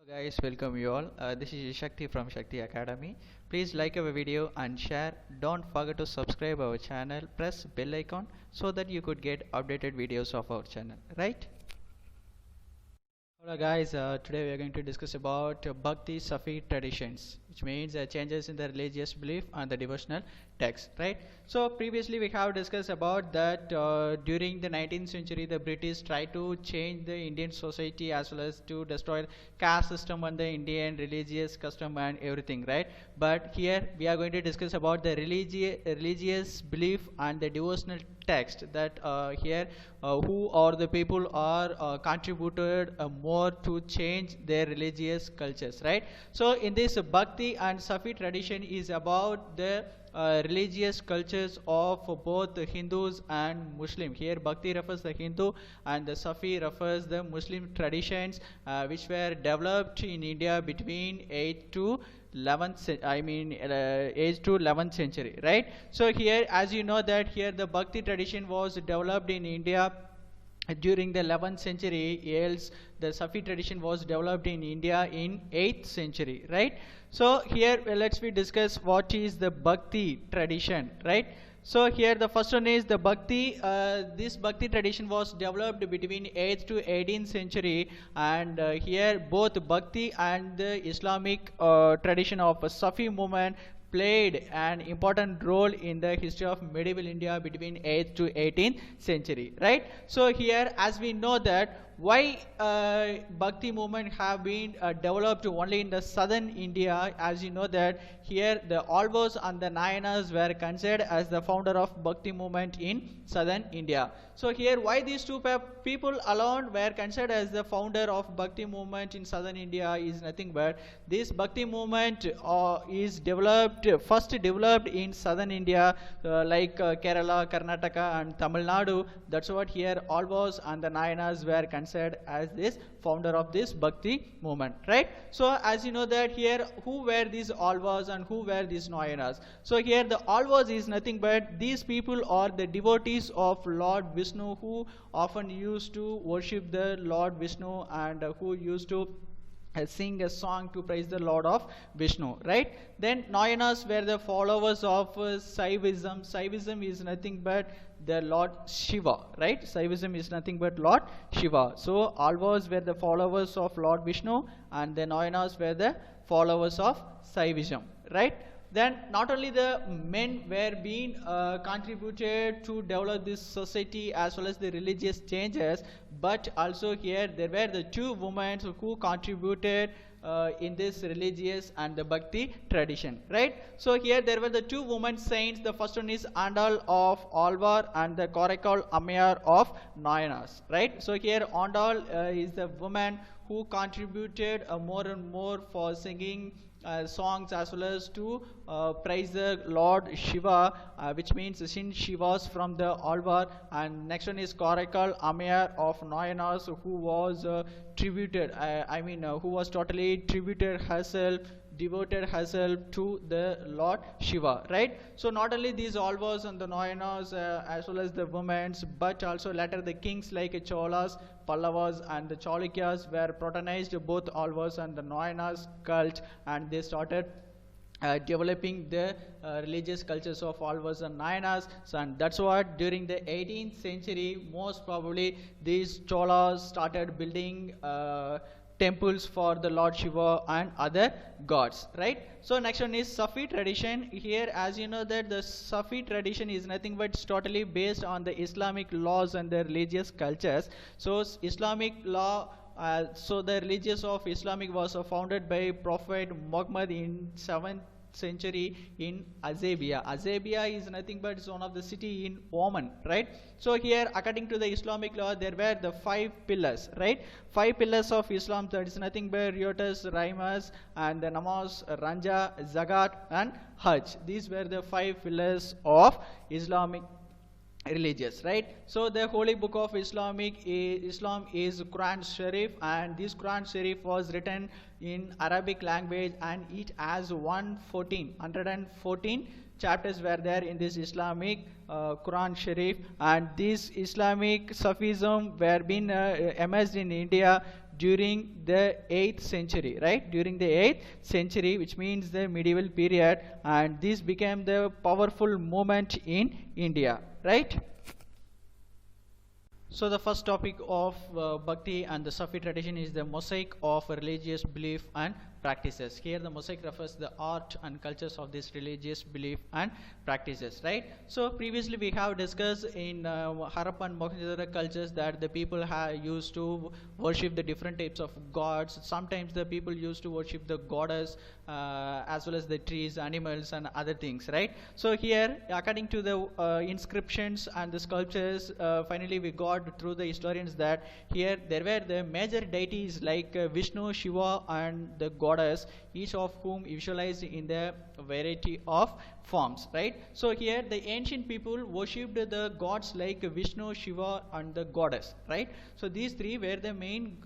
Guys, welcome you all. This is Shakti from Shakti Academy. Please like our video and share. Don't forget to subscribe our channel. Press bell icon so that you could get updated videos of our channel. Right? Hello guys, today we are going to discuss about Bhakti-Sufi traditions, which means changes in the religious belief and the devotional text, right? So previously we have discussed about that during the 19th century the British tried to change the Indian society as well as to destroy the caste system and the Indian religious custom and everything, right? But here we are going to discuss about the religious belief and the devotional text that here who or the people are contributed more to change their religious cultures, right? So in this Bhakti and Sufi tradition is about the religious cultures of both the Hindus and Muslim. Here Bhakti refers the Hindu and the Sufi refers the Muslim traditions which were developed in India between 8th to 11th century, right? So here, as you know that here the Bhakti tradition was developed in India during the 11th century, else the Sufi tradition was developed in India in 8th century, right? So here let's we discuss what is the Bhakti tradition, right? So here the first one is the Bhakti. This Bhakti tradition was developed between 8th to 18th century, and here both Bhakti and the Islamic tradition of Sufi movement played an important role in the history of medieval India between 8th to 18th century, right? So here, as we know that why Bhakti movement have been developed only in the southern India, as you know that here the Alvars and the Nayanars were considered as the founder of Bhakti movement in southern India. So here why these two people alone were considered as the founder of Bhakti movement in southern India is nothing but this Bhakti movement is first developed in southern India like Kerala, Karnataka and Tamil Nadu. That's what here Alvars and the Nayanars were considered as this founder of this Bhakti movement, right? So as you know that here who were these Alvars and who were these Nayanars? So here the Alvars is nothing but these people are the devotees of Lord Vishnu who often used to worship the Lord Vishnu and who used to sing a song to praise the Lord of Vishnu, right? Then Nayanars were the followers of Shaivism. Shaivism is nothing but the Lord Shiva, right? Shaivism is nothing but Lord Shiva. So Alvars were the followers of Lord Vishnu and the Nayanars were the followers of Shaivism, right? Then not only the men were being contributed to develop this society as well as the religious changes, but also here there were the two women who contributed in this religious and the Bhakti tradition, right? So here there were the two women saints. The first one is Andal of Alvar and the Koraikal Ammayar of Nayanars, right? So here Andal is the woman who contributed more and more for singing songs as well as to praise the Lord Shiva, which means since she was from the Alvar. And next one is Koraikal Ammayar of Nayanars, who was who was totally devoted herself to the Lord Shiva, right? So not only these Alvars and the Nayanars as well as the women, but also later the kings like Cholas, Pallavas and the Chalukyas were patronized both Alvars and the Nayanars cult, and they started developing the religious cultures of Alvars and Nayanars. So, and that's what during the 18th century most probably these Cholas started building temples for the Lord Shiva and other gods, right? So next one is Sufi tradition. Here, as you know that the Sufi tradition is nothing but it's totally based on the Islamic laws and the religious cultures. So Islamic law, so the religious of Islamic was founded by Prophet Muhammad in 7th century in Azabia. Azabia is nothing but it's one of the city in Oman, right? So here according to the Islamic law there were the 5 pillars, right? 5 pillars of Islam, that is nothing but Riotas, Raimas and the Namaz, Ranja, Zakat and Hajj. These were the 5 pillars of Islamic religious, right? So the holy book of Islam is Quran Sharif, and this Quran Sharif was written in Arabic language and it has 114 chapters were there in this Islamic Quran Sharif, and this Islamic Sufism were being emerged in India during the 8th century, right? During the 8th century, which means the medieval period, and this became the powerful movement in India, right? So the first topic of Bhakti and the Sufi tradition is the mosaic of religious belief and practices. Here the mosaic refers to the art and cultures of this religious belief and practices, right? So previously we have discussed in Harappan and Mohenjo-daro cultures that the people used to worship the different types of gods. Sometimes the people used to worship the goddess as well as the trees, animals and other things, right? So here, according to the inscriptions and the sculptures, finally we got through the historians that here there were the major deities like Vishnu, Shiva and the goddess, each of whom visualized in the variety of forms, right? So here the ancient people worshipped the gods like Vishnu, Shiva and the goddess, right? So these three were the main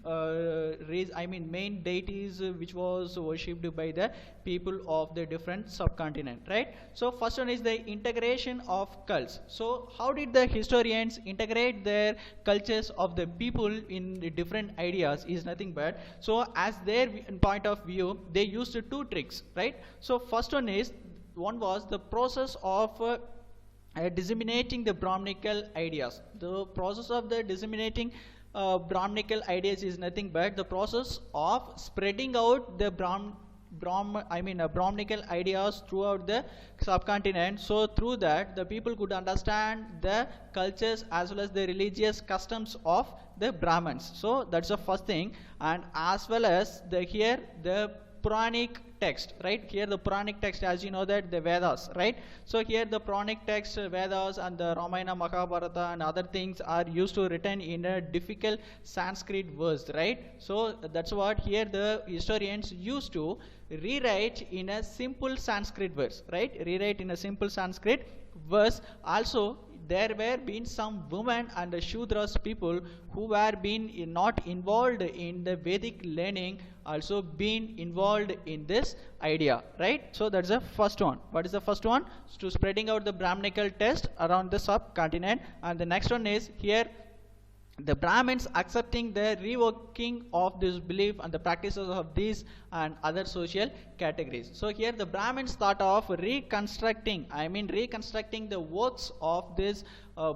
main deities which was worshipped by the people of the different subcontinent, right? So first one is the integration of cults. So how did the historians integrate their cultures of the people in the different ideas is nothing but, so as their point of view, they used two tricks, right? So first one was the process of disseminating the Brahminical ideas. The process of the disseminating Brahminical ideas is nothing but the process of spreading out the Brahminical ideas throughout the subcontinent. So through that the people could understand the cultures as well as the religious customs of the Brahmins. So that's the first thing, and as well as the Puranic text, right? Here the Puranic text, as you know that the Vedas, right? So here the Puranic text, Vedas and the Ramayana, Mahabharata and other things are used to written in a difficult Sanskrit verse, right? So that's what here the historians used to rewrite in a simple Sanskrit verse, right? Rewrite in a simple Sanskrit verse. Also there were been some women and the Shudras people who were been not involved in the Vedic learning, also been involved in this idea, right? So that's the first one. What is the first one? To spreading out the Brahminical text around the subcontinent. And the next one is here the Brahmins accepting the revoking of this belief and the practices of these and other social categories. So here the Brahmins thought of reconstructing the works of these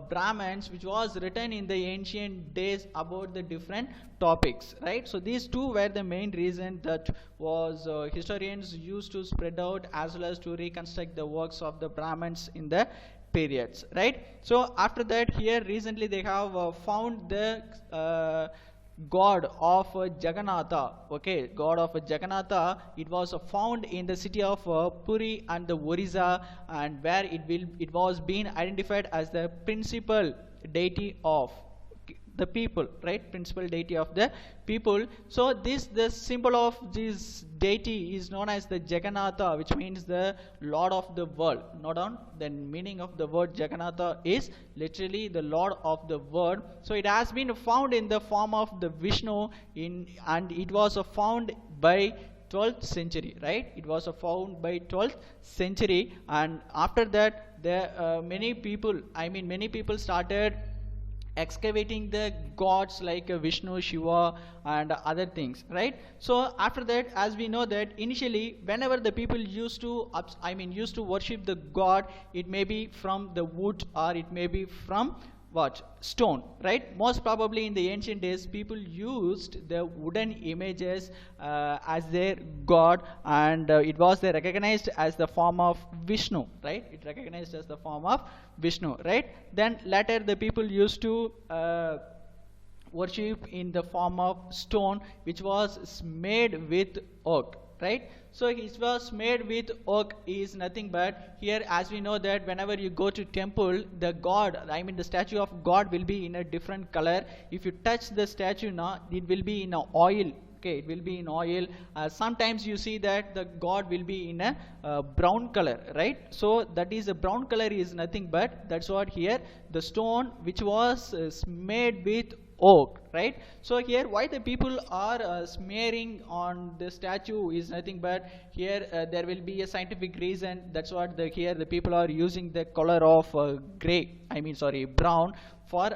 Brahmins which was written in the ancient days about the different topics, right? So these two were the main reason that was historians used to spread out as well as to reconstruct the works of the Brahmins in the periods, right? So after that, here recently they have found the god of Jagannatha. Okay, god of Jagannatha. It was found in the city of Puri and the Orissa, and where it was being identified as the principal deity of the people, right? Principal deity of the people. So the symbol of this deity is known as the Jagannatha, which means the Lord of the world. Note down the meaning of the word Jagannatha is literally the Lord of the world. So it has been found in the form of the Vishnu and it was found by 12th century, right? It was found by 12th century, and after that many people started excavating the gods like Vishnu, Shiva and other things, right? So after that, as we know that initially whenever the people used to worship the god, it may be from the wood or it may be from stone, right? Most probably in the ancient days people used the wooden images as their god, and it was recognized as the form of Vishnu, right? It recognized as the form of Vishnu, right? Then later the people used to worship in the form of stone, which was made with oak, right? So it was made with oak is nothing but, here as we know that whenever you go to temple, the statue of God will be in a different color. If you touch the statue now, it will be in a oil. Okay, it will be in oil. Sometimes you see that the god will be in a brown color, right? So that is a brown color is nothing but, that's what here the stone which was made with oak, right? So here why the people are smearing on the statue is nothing but, here there will be a scientific reason. That's what here the people are using the color of brown for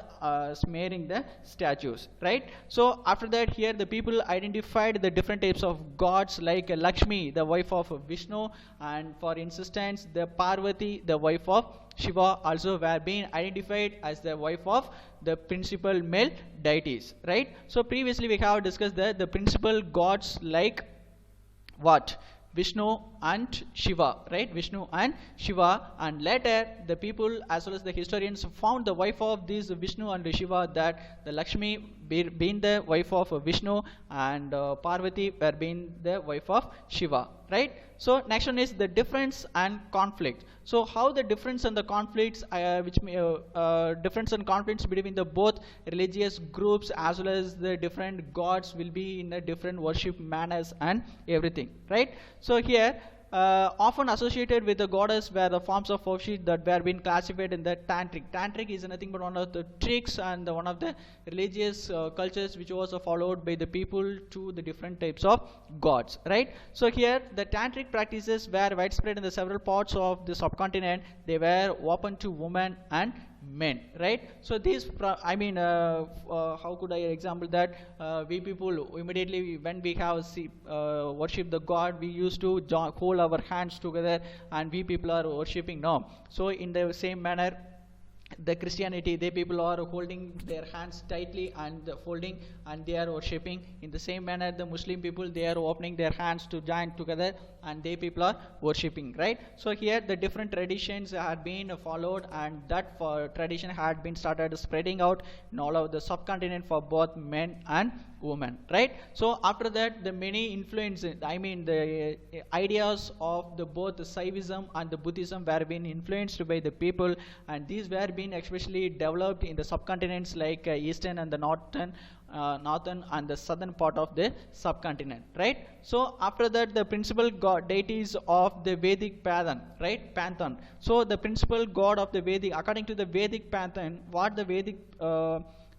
smearing the statues, right? So after that, here the people identified the different types of gods, like Lakshmi, the wife of Vishnu, and for instance the Parvati, the wife of Shiva, also were being identified as the wife of the principal male deities, right? So previously we have discussed that the principal gods like what? Vishnu and Shiva, right? Vishnu and Shiva, and later the people as well as the historians found the wife of these Vishnu and Shiva, that the Lakshmi being the wife of Vishnu, and Parvati were being the wife of Shiva, right? So next one is the difference and conflict. So how the difference and the conflicts, difference and conflicts between the both religious groups as well as the different gods will be in a different worship manners and everything, right? So here often associated with the goddess were the forms of worship that were being classified in the tantric. Tantric is nothing but one of the tricks and one of the religious cultures which was followed by the people to the different types of gods, right? So here the tantric practices were widespread in the several parts of the subcontinent. They were open to women and men, right? So these how could I example that? We people immediately when we have worship the god, we used to hold our hands together, and we people are worshipping now. So in the same manner, the Christianity, they people are holding their hands tightly and folding, and they are worshipping. In the same manner, the Muslim people, they are opening their hands to join together, and they people are worshipping, right? So here the different traditions had been followed, and that tradition had been started spreading out in all of the subcontinent for both men and women, right? So after that, the many influences, the ideas of the both the Shaivism and the Buddhism were being influenced by the people, and these were being especially developed in the subcontinents like eastern and the northern and the southern part of the subcontinent, right? So after that, the principal god deities of the Vedic pantheon, right? Pantheon. So the principal god of the Vedic, according to the Vedic pantheon, what the Vedic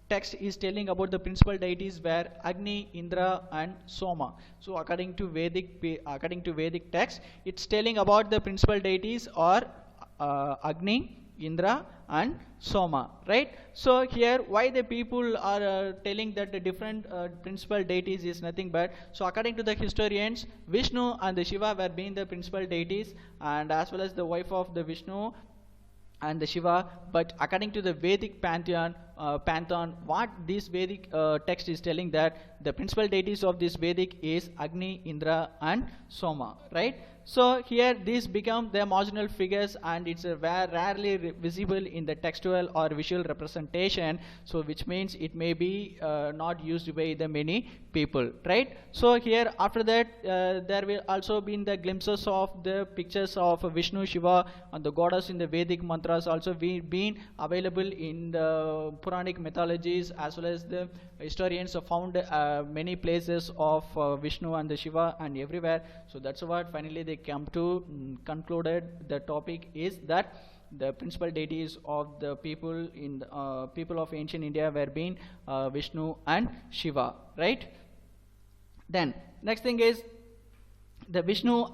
text is telling about the principal deities were Agni, Indra, and Soma. So according to Vedic text, it's telling about the principal deities are Agni, Indra, and Soma, right? So here why the people are telling that the different principal deities is nothing but, so according to the historians, Vishnu and the Shiva were being the principal deities, and as well as the wife of the Vishnu and the Shiva. But according to the Vedic pantheon, what this Vedic text is telling, that the principal deities of this Vedic is Agni, Indra, and Soma, right? So here these become the marginal figures, and it's rarely visible in the textual or visual representation, so which means it may be not used by the many people, right? So here after that, there will also be the glimpses of the pictures of Vishnu, Shiva, and the goddess in the Vedic mantras also been available in the Puranic mythologies, as well as the historians have found many places of Vishnu and the Shiva and everywhere. So that's what finally they come to concluded the topic is that the principal deities of the people in the, people of ancient India were being Vishnu and Shiva, right? Then next thing is the Vishnu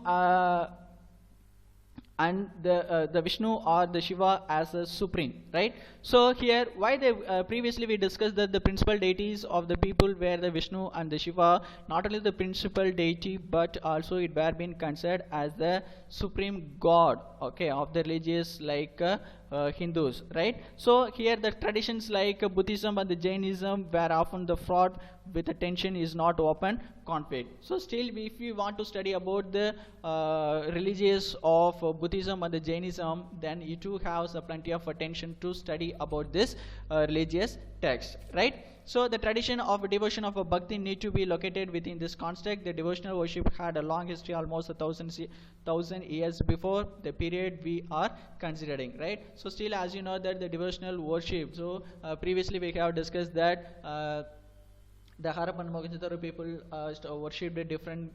and the Vishnu or the Shiva as a supreme, right? So here why they previously we discussed that the principal deities of the people were the Vishnu and the Shiva, not only the principal deity but also it were being considered as the supreme god, okay, of the religious like Hindus, right? So here the traditions like Buddhism and the Jainism were often the fraud with attention is not open conflict. So still if we want to study about the religious of Buddhism and the Jainism, then you too have plenty of attention to study about this religious text, right? So the tradition of devotion of a bhakti need to be located within this context. The devotional worship had a long history, almost 1,000 years before the period we are considering, right? So still, as you know that the devotional worship, so previously we have discussed that the Harappan and Mohenjo-daro people worshipped the different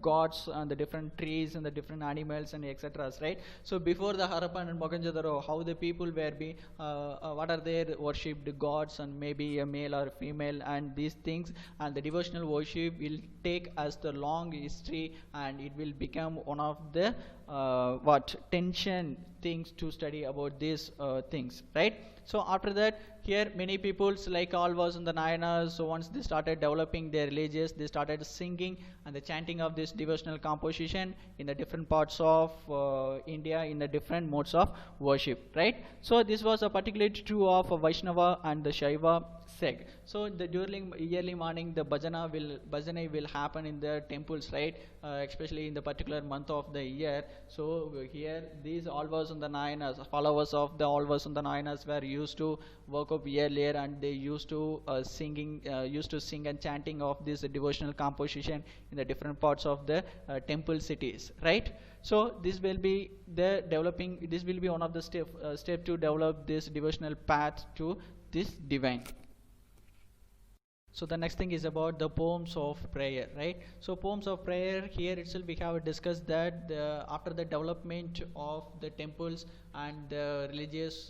gods and the different trees and the different animals and etc. Right? So before the Harappan and Mohenjo-daro, how the people were what are their worshipped gods and maybe a male or female and these things, and the devotional worship will take us the long history and it will become one of the what tension things to study about these things, right? So after that, here many peoples like Alvars and the Nayanars, so once they started developing their religious, they started singing and the chanting of this devotional composition in the different parts of India in the different modes of worship, right? So this was a particularly true of Vaishnava and the Shaiva sect. So the during yearly morning, the bhajana will happen in the temples, right? Especially in the particular month of the year. So here these Alvars and the Nayanars, followers of the Alvars and the Nayanars were used to work up earlier, and they used to sing and chanting of this devotional composition in the different parts of the temple cities, right? So this will be the developing. This will be one of the step to develop this devotional path to this divine. So the next thing is about the poems of prayer, right? So poems of prayer, here itself we have discussed that after the development of the temples and the religious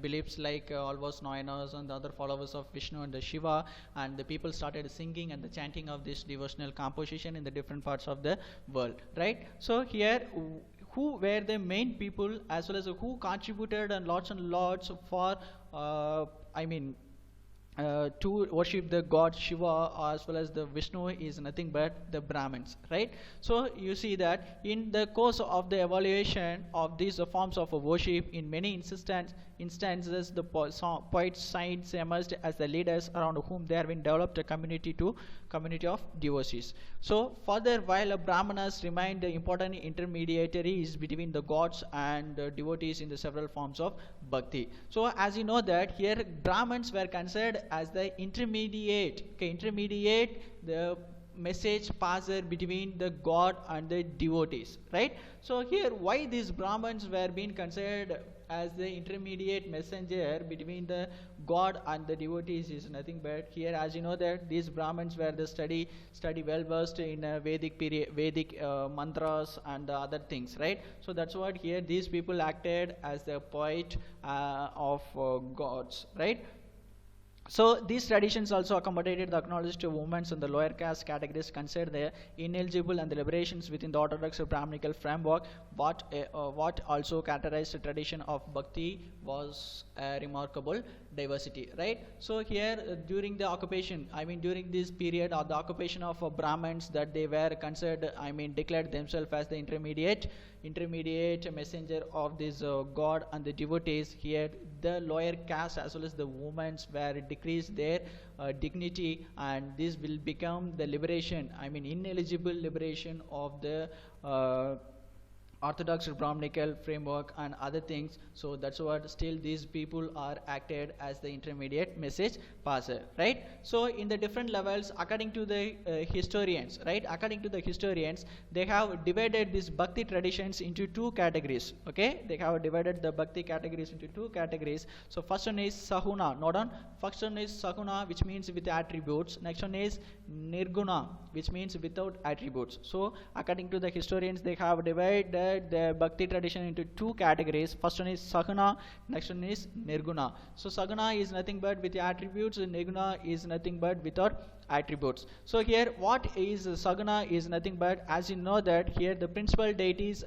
beliefs like Alvars, Nayanars and the other followers of Vishnu and the Shiva, and the people started singing and the chanting of this devotional composition in the different parts of the world, right? So here who were the main people as well as who contributed and lots for to worship the god Shiva as well as the Vishnu is nothing but the Brahmins, right? So you see that in the course of the evaluation of these forms of worship, in many instances the poets saints emerged as the leaders around whom there have been developed a community of devotees. So further, while Brahmanas remained the important intermediaries between the gods and devotees in the several forms of bhakti. So as you know that here Brahmins were considered as the intermediate the message passer between the god and the devotees, right? So here why these Brahmins were being considered as the intermediate messenger between the god and the devotees is nothing but here, as you know that these Brahmins were the study well versed in Vedic mantras and other things, right? So that's what here these people acted as the poet of gods, right? So these traditions also accommodated the acknowledged women in the lower caste categories considered the ineligible and the liberations within the orthodox Brahminical framework. What also characterized the tradition of bhakti was a remarkable diversity, right? So here during the occupation, during this period of the occupation of Brahmins, that they were considered, declared themselves as the intermediate messenger of this god and the devotees. Here the lower caste as well as the women were decreased their dignity, and this will become the liberation, ineligible liberation of the orthodox Brahminical framework and other things. So that's what still these people are acted as the intermediate message passer, right? So in the different levels, according to the historians, right? According to the historians, they have divided these bhakti traditions into two categories, okay? They have divided the bhakti categories into two categories. So first one is Sahuna, note on. First one is Sahuna, which means with attributes. Next one is Nirguna, which means without attributes. So according to the historians, they have divided the bhakti tradition into two categories. First one is Sahuna, next one is Nirguna. So Sahuna is nothing but with the attributes, and Nirguna is nothing but without attributes. So here what is Sahuna is nothing but, as you know that here the principal deities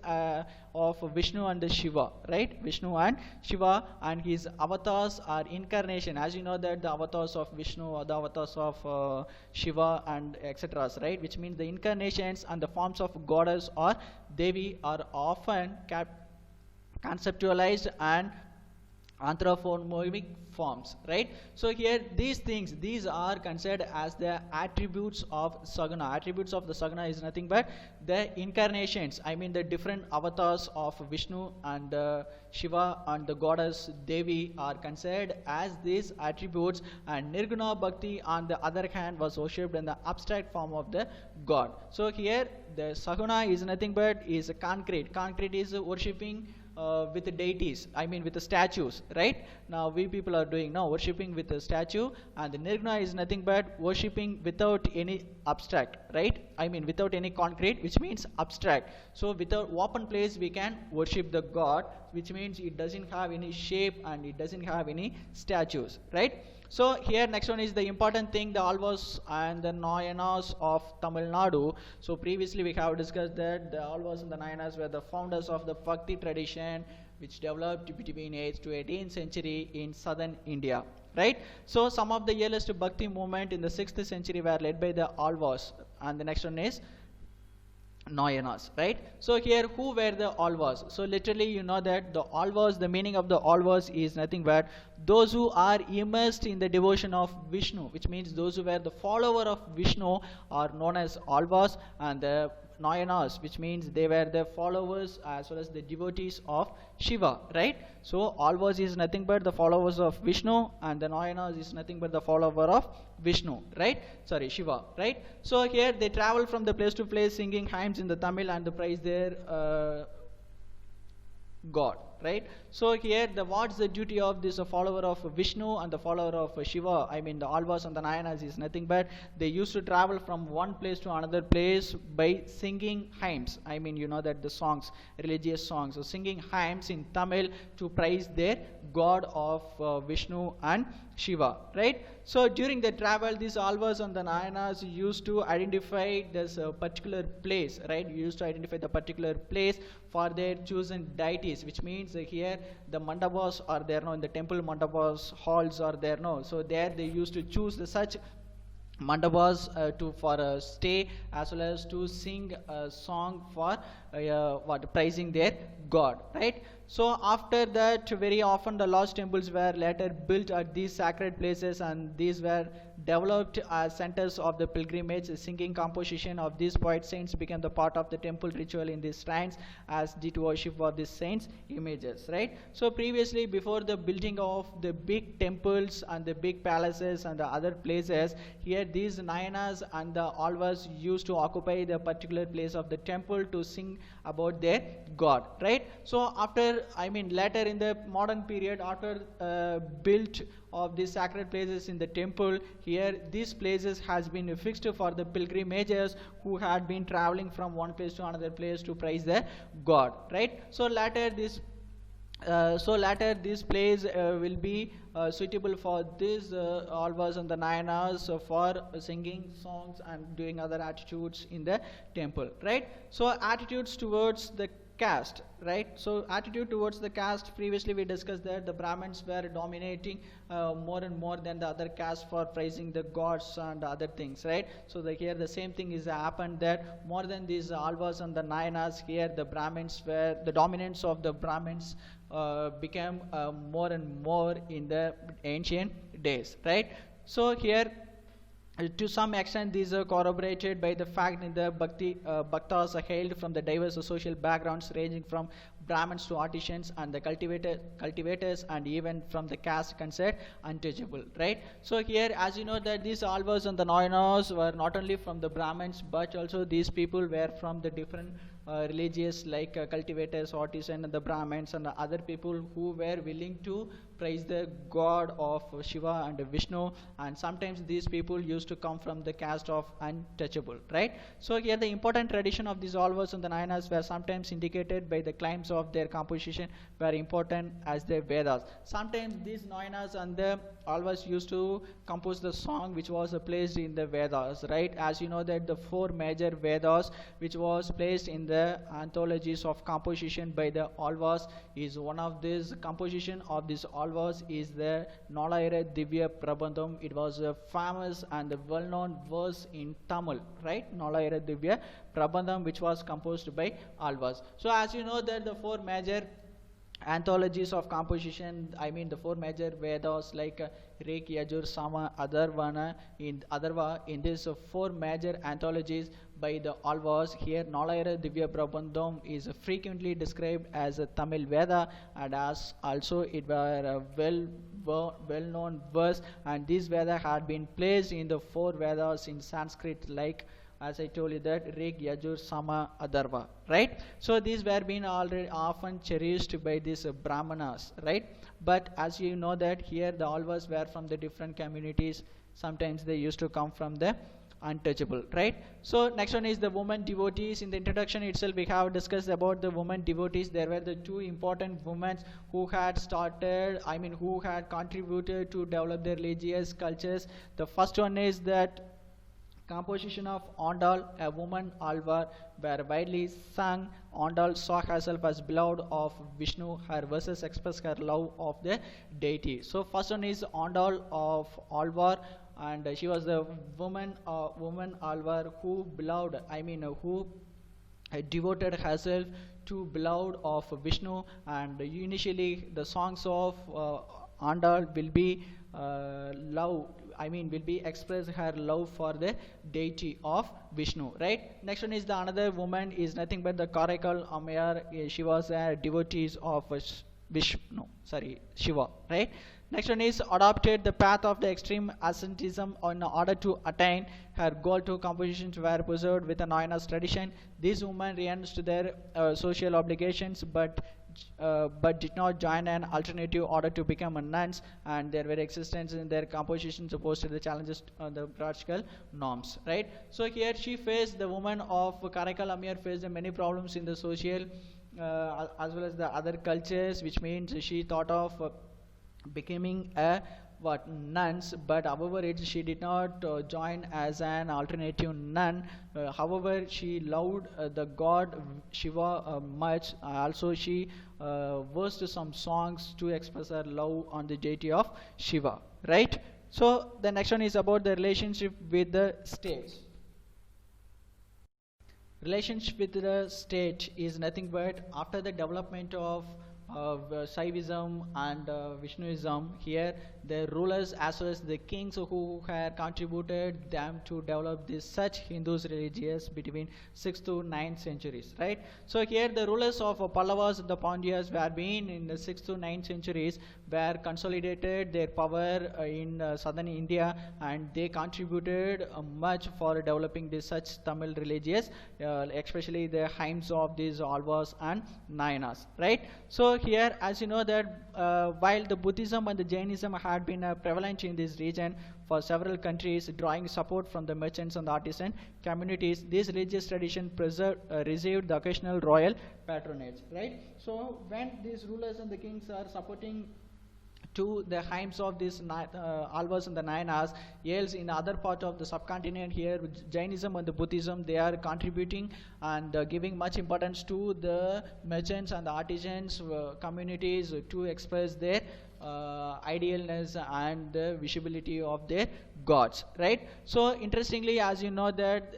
of Vishnu and the Shiva, right? Vishnu and Shiva, and his avatars are incarnation. As you know that the avatars of Vishnu or the avatars of Shiva and etc., right? Which means the incarnations and the forms of goddess or Devi are often conceptualized and anthropomorphic forms, right? So here these are considered as the attributes of Saguna. Attributes of the Saguna is nothing but the incarnations, the different avatars of Vishnu and Shiva and the goddess Devi are considered as these attributes, and Nirguna Bhakti on the other hand was worshipped in the abstract form of the god. So here the Saguna is nothing but is a concrete is worshipping with the deities, with the statues, right? Now we people are doing now worshipping with a statue, and the Nirguna is nothing but worshipping without any abstract, right? Without any concrete, which means abstract. So without open place we can worship the god, which means it doesn't have any shape and it doesn't have any statues, right? So here next one is the important thing, the Alvars and the Nayanars of Tamil Nadu. So previously we have discussed that the Alvars and the Nayanars were the founders of the Bhakti tradition, which developed between 8th to 18th century in southern India, right? So some of the earliest Bhakti movement in the 6th century were led by the Alvars, and the next one is Nayanars, right? So here, who were the Alvars? So literally, you know that the Alvars, the meaning of the Alvars is nothing but those who are immersed in the devotion of Vishnu, which means those who were the follower of Vishnu are known as Alvars, and the Nayanars, which means they were the followers as well as the devotees of Shiva, right? So Alvars is nothing but the followers of Vishnu, and the Nayanars is nothing but the follower of Vishnu, right? Sorry, Shiva, right? So here they travel from the place to place singing hymns in the Tamil and the praise their God, right? So here, what's the duty of this follower of Vishnu and the follower of Shiva? I mean, the Alvars and the Nayanars is nothing but they used to travel from one place to another place by singing hymns. I mean, you know that the songs, religious songs, so singing hymns in Tamil to praise their God of Vishnu and Shiva, right? So during the travel, these Alvars and the Nayanars used to identify this particular place, right? Used to identify the particular place for their chosen deities, which means here the mandabas are there now, in the temple mandabas, halls are there now. So there they used to choose such mandabas for a stay, as well as to sing a song for praising their God, right? So after that, very often the lost temples were later built at these sacred places, and these were developed as centers of the pilgrimage. The singing composition of these poet saints became the part of the temple ritual in these shrines as did worship for these saints' images, right? So previously, before the building of the big temples and the big palaces and the other places, here these Nayanars and the Alvars used to occupy the particular place of the temple to sing about their God, right? So after, I mean, later in the modern period, after built of these sacred places in the temple, here these places has been fixed for the pilgrimages who had been traveling from one place to another place to praise their God, right? So later this place will be suitable for these Alvars and the Nayanars for singing songs and doing other attitudes in the temple, right? So attitudes towards the caste, right? So attitude towards the caste, previously we discussed that the Brahmins were dominating more and more than the other castes for praising the gods and other things, right? So here the same thing is happened, that more than these Alvars and the Nayanars, here the Brahmins were, the dominance of the Brahmins became more and more in the ancient days, right? So here to some extent these are corroborated by the fact in the Bhaktas are hailed from the diverse social backgrounds ranging from Brahmins to artisans and the cultivators, and even from the caste considered untouchable, right? So here, as you know, that these Alvars and the Nayanars were not only from the Brahmins, but also these people were from the different religious, like cultivators, artisans, and the Brahmins and the other people who were willing to praise the God of Shiva and Vishnu, and sometimes these people used to come from the caste of untouchable, right? So here the important tradition of these Alvars and the Nayanars were sometimes indicated by the claims of their composition were important as the Vedas. Sometimes these Nayanars and the Alvars used to compose the song which was placed in the Vedas, right? As you know that the 4 major Vedas which was placed in the anthologies of composition by the Alvars, is one of these composition of this Alvars is the Nalayara Divya Prabandham. It was a famous and a well-known verse in Tamil, right? Nalayara Divya Prabandham, which was composed by Alvars. So as you know that the 4 major anthologies of composition, I mean the 4 major Vedas like Rig, Yajur, Sama, Atharva, in these 4 major anthologies by the Alvars, here Nalayara Divya Prabandham is frequently described as a Tamil Veda, and as also it were a well-known verse, and this Veda had been placed in the 4 Vedas in Sanskrit, like as I told you that Rig, Yajur, Sama, Atharva, right? So these were being already often cherished by these Brahmanas, right? But as you know that here the Alvars were from the different communities. Sometimes they used to come from the untouchable, right? So next one is the women devotees. In the introduction itself, we have discussed about the women devotees. There were the two important women who had started, who had contributed to develop their religious cultures. The first one is that composition of Andal, a woman Alvar, were widely sung. Andal saw herself as beloved of Vishnu. Her verses express her love of the deity. So first one is Andal of Alvar, and she was the woman Alvar who beloved, who devoted herself to beloved of Vishnu. And initially the songs of Andal will be love, will be express her love for the deity of Vishnu, right? Next one is the another woman is nothing but the Karakal Amayar. She was a devotee of Shiva, right? Next one is adopted the path of the extreme asceticism in order to attain her goal. To compositions were preserved with the Nayanars tradition. These women renounced their social obligations, but did not join an alternative order to become a nuns, and their very existence in their compositions opposed to the challenges on the practical norms, right? So here she faced, the woman of Karakal Amir faced many problems in the social as well as the other cultures, which means she thought of becoming a nuns, but however she did not join as an alternative nun. However, she loved the god Shiva much. Also she versed some songs to express her love on the deity of Shiva, right? So the next one is about the relationship with the state. Relationship with the state is nothing but after the development of Shaivism and Vishnuism. Here the rulers as well as the kings who had contributed them to develop this such Hindus religious between 6th to 9th centuries, right? So here the rulers of Pallavas and the Pandyas were being in the 6th to 9th centuries were consolidated their power in southern India, and they contributed much for developing this such Tamil religious, especially the hymns of these Alvars and Nayanars, right? So here, as you know that while the Buddhism and the Jainism had been prevalent in this region for several countries, drawing support from the merchants and the artisan communities, this religious tradition received the occasional royal patronage, right? So when these rulers and the kings are supporting to the hymns of these Alvars and the Nayanars, else in other part of the subcontinent here, Jainism and the Buddhism, they are contributing and giving much importance to the merchants and the artisans communities to express their idealness and the visibility of their gods, right? So interestingly, as you know that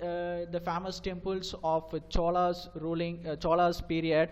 the famous temples of Cholas Cholas period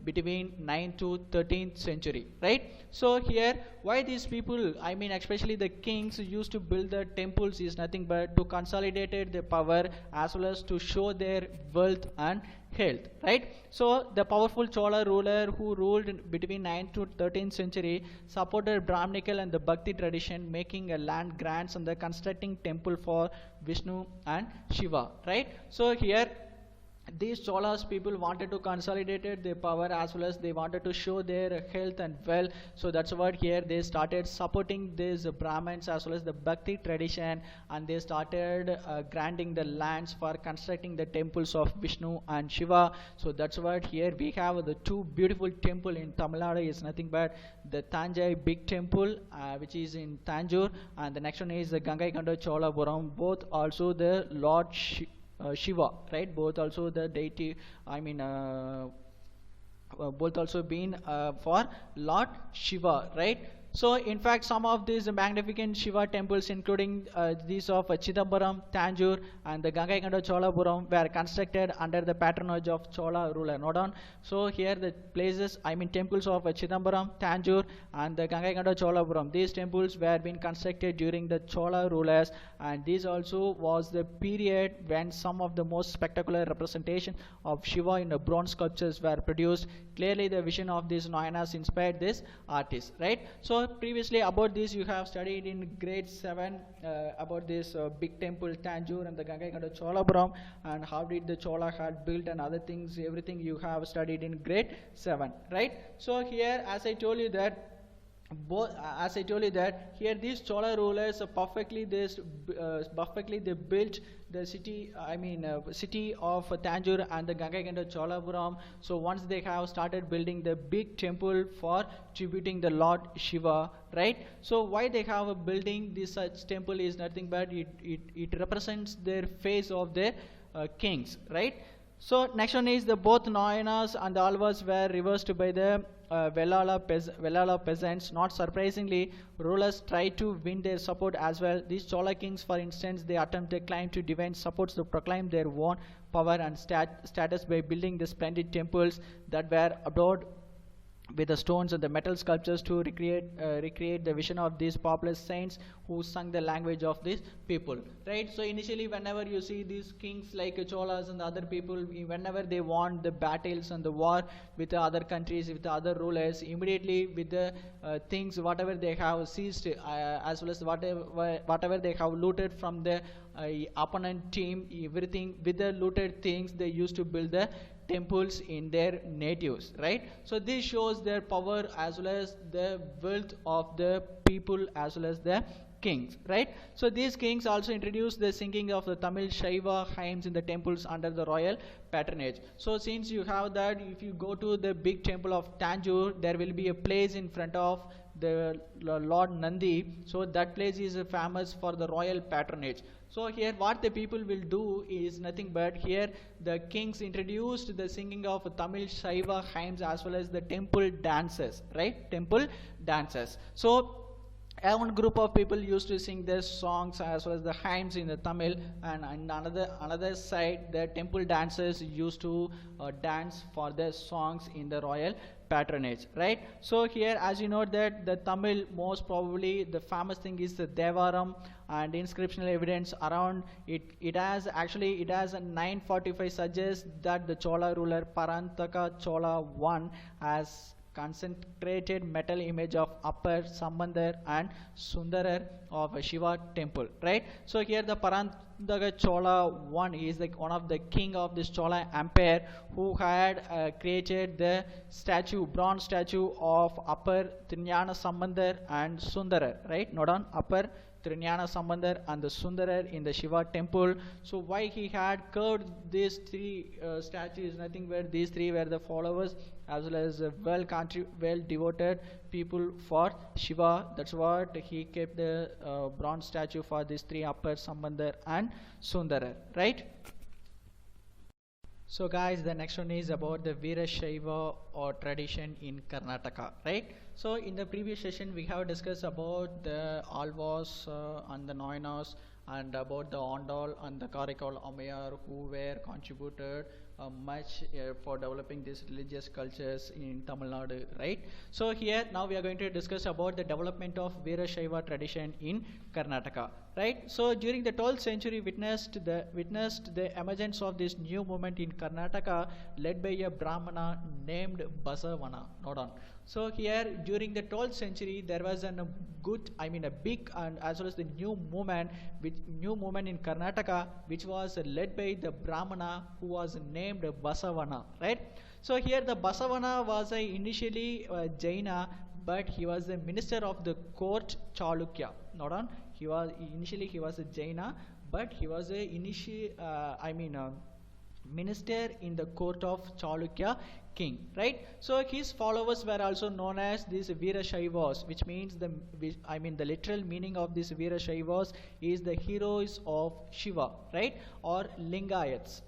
between 9th to 13th century, right? So here, why these people, especially the kings, used to build the temples is nothing but to consolidate their power as well as to show their wealth and health, right? So the powerful Chola ruler who ruled between 9th to 13th century supported Brahminical and the Bhakti tradition, making a land grants and the constructing temple for Vishnu and Shiva, right? So here these Cholas people wanted to consolidate their power as well as they wanted to show their health and wealth. So that's what here they started supporting these Brahmins as well as the Bhakti tradition, and they started granting the lands for constructing the temples of Vishnu and Shiva. So that's what here we have the two beautiful temple in Tamil Nadu is nothing but the Tanjai big temple which is in Tanjore, and the next one is the Gangaikonda Cholapuram, both also the Lord Shiva, right? Both also the deity, both also been for Lord Shiva, right? So in fact, some of these magnificent Shiva temples, including these of Chidambaram, Tanjore, and the Gangaikonda Cholapuram, were constructed under the patronage of Chola ruler. Note down. So here the places, temples of Chidambaram, Tanjore, and the Gangaikonda Cholapuram. These temples were being constructed during the Chola rulers, and this also was the period when some of the most spectacular representation of Shiva in the bronze sculptures were produced. Clearly, the vision of these Nayanars inspired this artist, right? So previously about this you have studied in grade 7 about this big temple Tanjore and the Gangaikonda Cholapuram, and how did the Chola had built and other things, everything you have studied in grade 7, right? So here, as I told you that both, as I told you that here these Chola rulers perfectly they built the city, city of Tanjore and the Gangaikonda Cholapuram. So once they have started building the big temple for tributing the Lord Shiva, right? So why they have a building this such temple is nothing but it represents their face of their kings, right? So next one is the both Nayanars and the Alvars were reversed by the Vellala peasants. Not surprisingly, rulers tried to win their support as well. These Chola kings, for instance, they attempted claim to divine supports to proclaim their own power and status by building the splendid temples that were adored with the stones and the metal sculptures to recreate the vision of these popular saints who sung the language of these people, right? So initially whenever you see these kings like Cholas and the other people, whenever they want the battles and the war with the other countries, with the other rulers, immediately with the things whatever they have seized, as well as whatever they have looted from the opponent team, everything with the looted things they used to build the temples in their natives, right? So this shows their power as well as the wealth of the people as well as the kings, right? So these kings also introduced the singing of the Tamil Shaiva hymns in the temples under the royal patronage. So since you have that, if you go to the big temple of Tanjore, there will be a place in front of the Lord Nandi. So that place is famous for the royal patronage. So here what the people will do is nothing but here the kings introduced the singing of Tamil Shaiva hymns as well as the temple dances, right? Temple dances. So one group of people used to sing their songs as well as the hymns in the Tamil, and another side the temple dancers used to dance for their songs in the royal patronage, right? So here as you know that the Tamil, most probably the famous thing is the Devaram, and inscriptional evidence around it has a 945 suggests that the Chola ruler Parantaka Chola I has concentrated metal image of Upper Sambandar and Sundarar of a Shiva temple, right? So here the Parantaka Chola I is like one of the king of this Chola empire who had created the bronze statue of Upper Trinyana Sambandar and Sundarar, right? Note on Upper Trinyana Sambandar and the Sundarar in the Shiva temple. So why he had curved these three statues, nothing but these three were the followers as well as well devoted people for Shiva. That's what he kept the bronze statue for these three, Upper Sambandar and Sundarar, right? So guys, the next one is about the Veerashaiva or tradition in Karnataka, right? So in the previous session we have discussed about the Alvars and the Nayanars and about the Ondal and the Karikal Ammayar who were contributed much for developing these religious cultures in Tamil Nadu, right? So here now we are going to discuss about the development of Veerashaiva tradition in Karnataka, right? So during the 12th century witnessed the emergence of this new movement in Karnataka led by a Brahmana named Basavana. Note on. So here during the 12th century there was a big and as well as the new movement in Karnataka which was led by the Brahmana who was named Basavana, right? So here the Basavana was initially Jaina, but he was the minister of the court Chalukya. Note on, he was a Jaina, but he was minister in the court of Chalukya king, right? So his followers were also known as these Veerashaivas, which means the literal meaning of these Veerashaivas is the heroes of Shiva, right? Or Lingayats.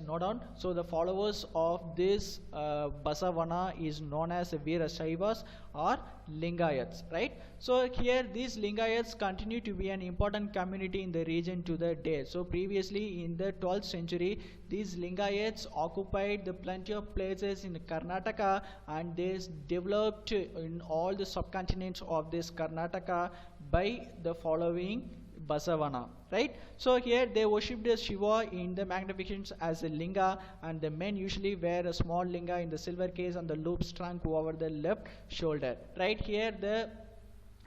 Note down. So the followers of this Basavana is known as Veerashaivas or Lingayats, right? So here these Lingayats continue to be an important community in the region to the day. So previously in the 12th century these Lingayats occupied the plenty of places in Karnataka, and they developed in all the subcontinents of this Karnataka by the following Basavana, right? So here they worshipped Shiva in the magnificence as a linga, and the men usually wear a small linga in the silver case and the loop strung over the left shoulder, right? Here the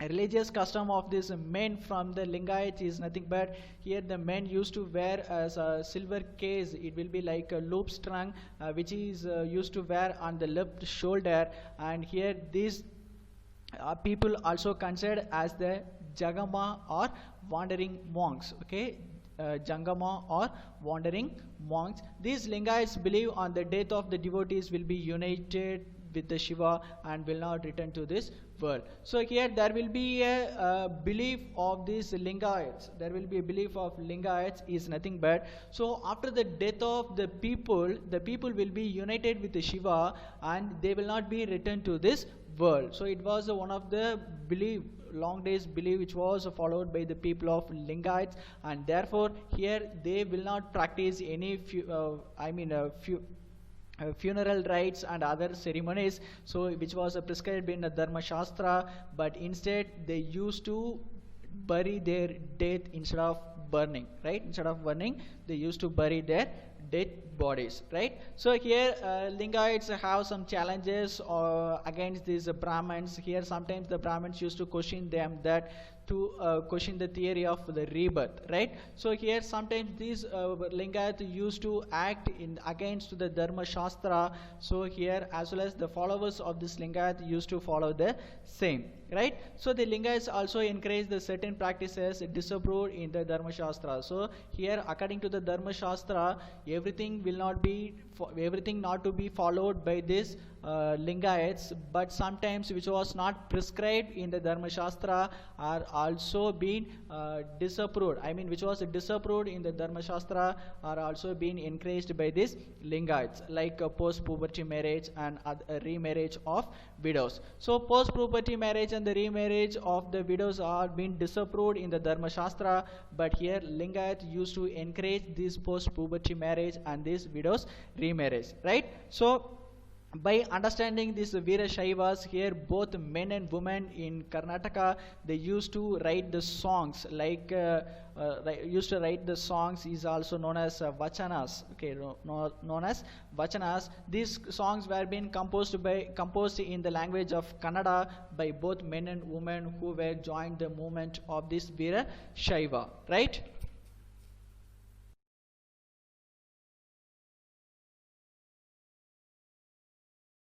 religious custom of this men from the Lingayats is nothing but here the men used to wear as a silver case. It will be like a loop strung which is used to wear on the left shoulder, and here this people also considered as the Jagama or wandering monks. Okay, Jangama or wandering monks. These Lingaites believe on the death of the devotees will be united with the Shiva and will not return to this world. So here there will be a belief of these Lingaites. There will be a belief of Lingaites is nothing but, so after the death of the people will be united with the Shiva and they will not be returned to this world. So it was one of the belief, long days belief, which was followed by the people of Lingaites, and therefore here they will not practice any funeral rites and other ceremonies, so which was prescribed in the Dharma Shastra, but instead they used to bury their dead instead of burning, right? Instead of burning, they used to bury their dead bodies, right? So here Lingaites have some challenges against these Brahmins. Here sometimes the Brahmins used to question them that to question the theory of the rebirth, right? So here sometimes these Lingaites used to act in against the Dharma Shastra. So here as well as the followers of this Lingayat used to follow the same, right? So the Lingaites also encourage the certain practices disapproved in the Dharma Shastra. So here according to the Dharma Shastra, everything will not be everything not to be followed by this Lingaites, but sometimes which was not prescribed in the Dharma Shastra are also being disapproved. I mean, which was disapproved in the Dharma Shastra are also being encouraged by these Lingaites, like post-puberty marriage and remarriage of widows. So post-puberty marriage and the remarriage of the widows are being disapproved in the Dharma Shastra, but here Lingaites used to encourage this post-puberty marriage and this widows remarriage, right? So by understanding these Veera Shaivas, here both men and women in Karnataka, they used to write the songs, like used to write the songs is also known as vachanas, okay, known as vachanas. These songs were being composed in the language of Kannada by both men and women who were joined the movement of this Veera Shaiva, right?